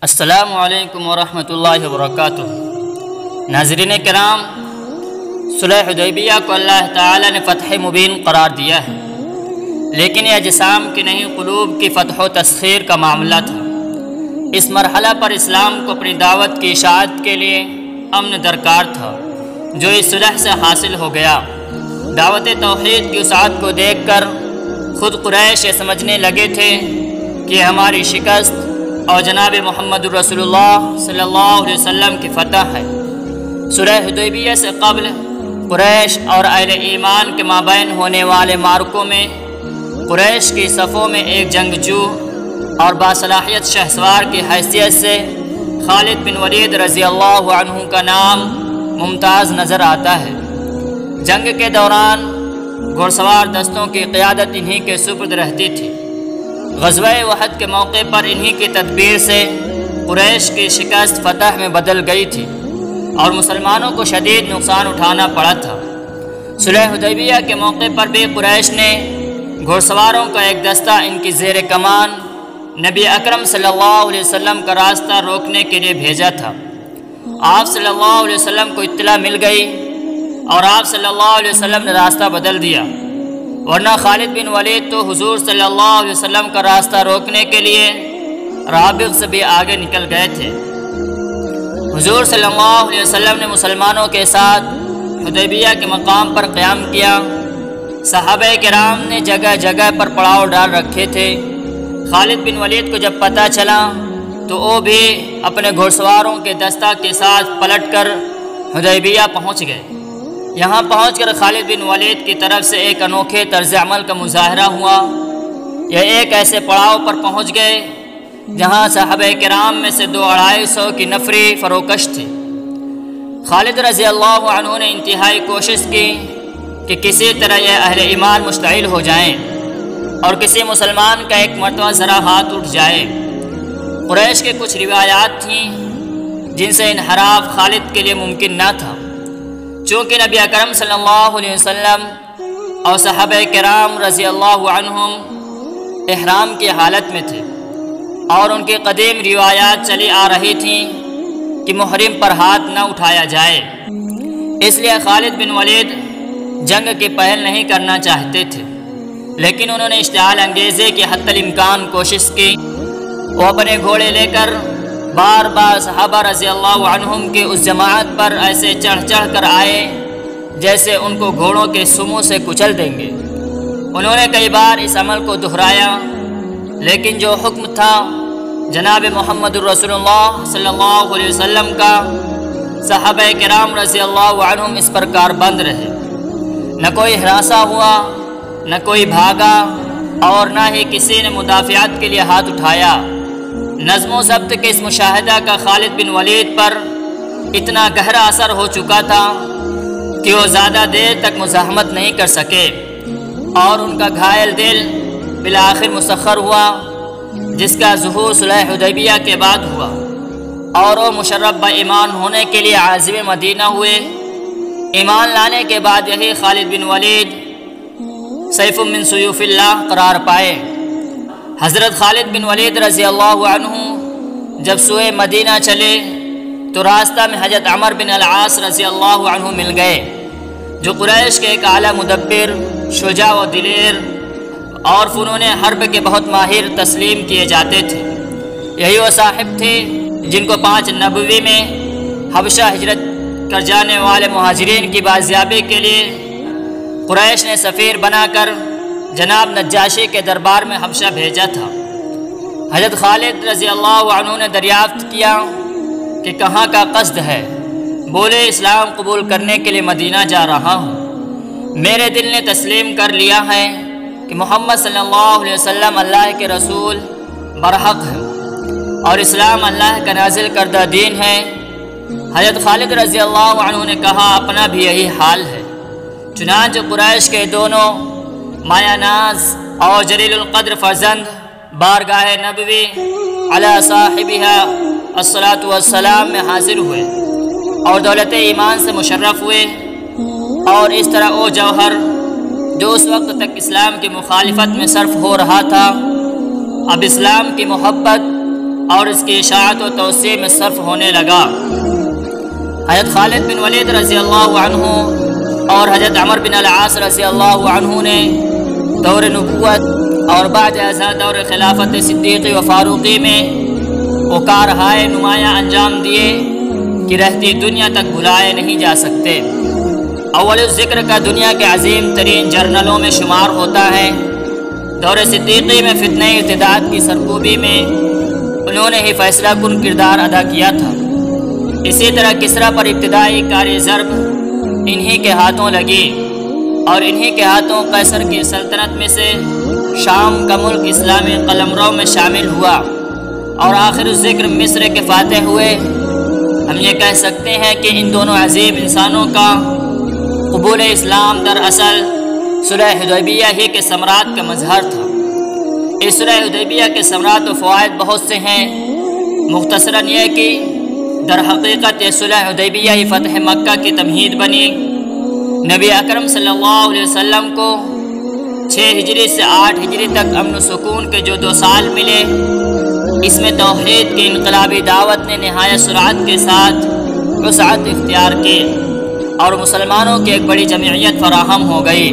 السلام علیکم ورحمۃ اللہ وبرکاتہ۔ ناظرین کرام، صلح حدیبیہ کو اللہ تعالی نے فتح مبین قرار دیا ہے، لیکن یہ اجسام کی نہیں قلوب کی فتح و تسخیر کا معاملہ تھا۔ اس مرحلہ پر اسلام کو اپنی دعوت کی اشاعت کے لیے امن درکار تھا، جو اس صلح سے حاصل ہو گیا۔ دعوت توحید کی وسعت کو دیکھ کر خود قریش یہ سمجھنے لگے تھے کہ ہماری شکست اور جناب محمد رسول اللہ صلی اللہ علیہ وسلم کی فتح ہے۔ صلح حدیبیہ سے قبل قریش اور اہل ایمان کے مابین ہونے والے معرکوں میں قریش کی صفوں میں ایک جنگجو اور باصلاحیت شہسوار کی حیثیت سے خالد بن ولید رضی اللہ عنہ کا نام ممتاز نظر آتا ہے۔ جنگ کے دوران گھڑ سوار دستوں کی قیادت انہی کے سپرد رہتی تھی۔ غزوہ احد کے موقع پر انہی کی تدبیر سے قریش کی شکست فتح میں بدل گئی تھی اور مسلمانوں کو شدید نقصان اٹھانا پڑا تھا۔ صلح حدیبیہ کے موقع پر بھی قریش نے گھڑ سواروں کا ایک دستہ ان کی زیر کمان نبی اکرم صلی اللہ علیہ وسلم کا راستہ روکنے کے لیے بھیجا تھا۔ آپ صلی اللہ علیہ وسلم کو اطلاع مل گئی اور آپ صلی اللہ علیہ وسلم نے راستہ بدل دیا، ورنہ خالد بن ولید تو حضور صلی اللہ علیہ وسلم کا راستہ روکنے کے لیے رابغ سے بھی آگے نکل گئے تھے۔ حضور صلی اللہ علیہ وسلم نے مسلمانوں کے ساتھ حدیبیہ کے مقام پر قیام کیا۔ صحابہ کرام نے جگہ جگہ پر پڑاؤ ڈال رکھے تھے۔ خالد بن ولید کو جب پتہ چلا تو وہ بھی اپنے گھڑ سواروں کے دستہ کے ساتھ پلٹ کر حدیبیہ پہنچ گئے۔ یہاں پہنچ کر خالد بن ولید کی طرف سے ایک انوکھے طرز عمل کا مظاہرہ ہوا۔ یہ ایک ایسے پڑاؤ پر پہنچ گئے جہاں صحابہ کرام میں سے 200-250 کی نفری فروکش تھی۔ خالد رضی اللہ عنہ نے انتہائی کوشش کی کہ کسی طرح یہ اہل ایمان مشتعل ہو جائیں اور کسی مسلمان کا ایک مرتبہ ذرا ہاتھ اٹھ جائے۔ قریش کے کچھ روایات تھیں جن سے انحراف خالد کے لیے ممکن نہ تھا، چونکہ نبی اکرم صلی اللہ علیہ وسلم اور صحابہ کرام رضی اللہ عنہم احرام کی حالت میں تھے اور ان کی قدیم روایات چلی آ رہی تھیں کہ محرم پر ہاتھ نہ اٹھایا جائے۔ اس لیے خالد بن ولید جنگ کی پہل نہیں کرنا چاہتے تھے، لیکن انہوں نے اشتعال انگیزی کی حتی الامکان کوشش کی۔ وہ اپنے گھوڑے لے کر بار بار صحابہ رضی اللہ عنہم کے اس جماعت پر ایسے چڑھ چڑھ کر آئے جیسے ان کو گھوڑوں کے سموں سے کچل دیں گے۔ انہوں نے کئی بار اس عمل کو دہرایا، لیکن جو حکم تھا جناب محمد رسول اللہ صلی اللہ علیہ وسلم کا، صحابہ کرام رضی اللہ عنہم اس پر کاربند رہے۔ نہ کوئی ہراساں ہوا، نہ کوئی بھاگا اور نہ ہی کسی نے مدافعت کے لیے ہاتھ اٹھایا۔ نظم و ضبط کے اس مشاہدہ کا خالد بن ولید پر اتنا گہرا اثر ہو چکا تھا کہ وہ زیادہ دیر تک مزاحمت نہیں کر سکے اور ان کا گھائل دل بالآخر مسخر ہوا، جس کا ظہور صلح حدیبیہ کے بعد ہوا اور وہ مشرف با ایمان ہونے کے لیے عازم مدینہ ہوئے۔ ایمان لانے کے بعد یہی خالد بن ولید سیف من سیوف اللہ قرار پائے۔ حضرت خالد بن ولید رضی اللہ عنہ جب سوئے مدینہ چلے تو راستہ میں حضرت عمر بن العاص رضی اللہ عنہ مل گئے، جو قریش کے ایک اعلیٰ مدبر، شجاع و دلیر اور فنون حرب کے بہت ماہر تسلیم کیے جاتے تھے۔ یہی وہ صاحب تھے جن کو 5 نبوی میں حبشہ ہجرت کر جانے والے مہاجرین کی بازیابی کے لیے قریش نے سفیر بنا کر جناب نجاشی کے دربار میں حبشہ بھیجا تھا۔ حضرت خالد رضی اللہ عنہ نے دریافت کیا کہ کہاں کا قصد ہے؟ بولے اسلام قبول کرنے کے لیے مدینہ جا رہا ہوں۔ میرے دل نے تسلیم کر لیا ہے کہ محمد صلی اللہ علیہ وسلم اللہ کے رسول برحق ہے اور اسلام اللہ کا نازل کردہ دین ہے۔ حضرت خالد رضی اللہ عنہ نے کہا اپنا بھی یہی حال ہے۔ چنانچہ قریش کے دونوں مایا ناز اور جلیل القدر فرزند بارگاہ نبوی علی صاحبہ الصلاۃ والسلام میں حاضر ہوئے اور دولت ایمان سے مشرف ہوئے، اور اس طرح وہ جوہر جو اس وقت تک اسلام کی مخالفت میں صرف ہو رہا تھا اب اسلام کی محبت اور اس کی اشاعت و توسیع میں صرف ہونے لگا۔ حضرت خالد بن ولید رضی اللہ عنہ اور حضرت عمر بن العاص رضی اللہ عنہ نے دور نبوت اور بعد ازاں دور خلافت صدیقی و فاروقی میں وہ کارہائے نمایاں انجام دیے کہ رہتی دنیا تک بھلائے نہیں جا سکتے۔ اول ذکر کا دنیا کے عظیم ترین جرنلوں میں شمار ہوتا ہے۔ دور صدیقی میں فتنہ ارتداد کی سرکوبی میں انہوں نے ہی فیصلہ کن کردار ادا کیا تھا۔ اسی طرح کسریٰ پر ابتدائی کاری ضرب انہی کے ہاتھوں لگی اور انہی کے ہاتھوں قیصر کی سلطنت میں سے شام کا ملک اسلامی قلمرو میں شامل ہوا اور آخر ذکر مصر کے فاتح ہوئے۔ ہم یہ کہہ سکتے ہیں کہ ان دونوں عظیم انسانوں کا قبول اسلام دراصل صلح حدیبیہ ہی کے ثمرات کا مظہر تھا۔ اس صلح حدیبیہ کے ثمرات و فوائد بہت سے ہیں، مختصراً یہ کہ در حقیقت یہ صلح حدیبیہ ہی فتح مکہ کی تمہید بنی۔ نبی اکرم صلی اللہ علیہ وسلم کو 6 ہجری سے 8 ہجری تک امن و سکون کے جو 2 سال ملے، اس میں توحید کی انقلابی دعوت نے نہایت سرعت کے ساتھ وسعت اختیار کی اور مسلمانوں کی ایک بڑی جمعیت فراہم ہو گئی۔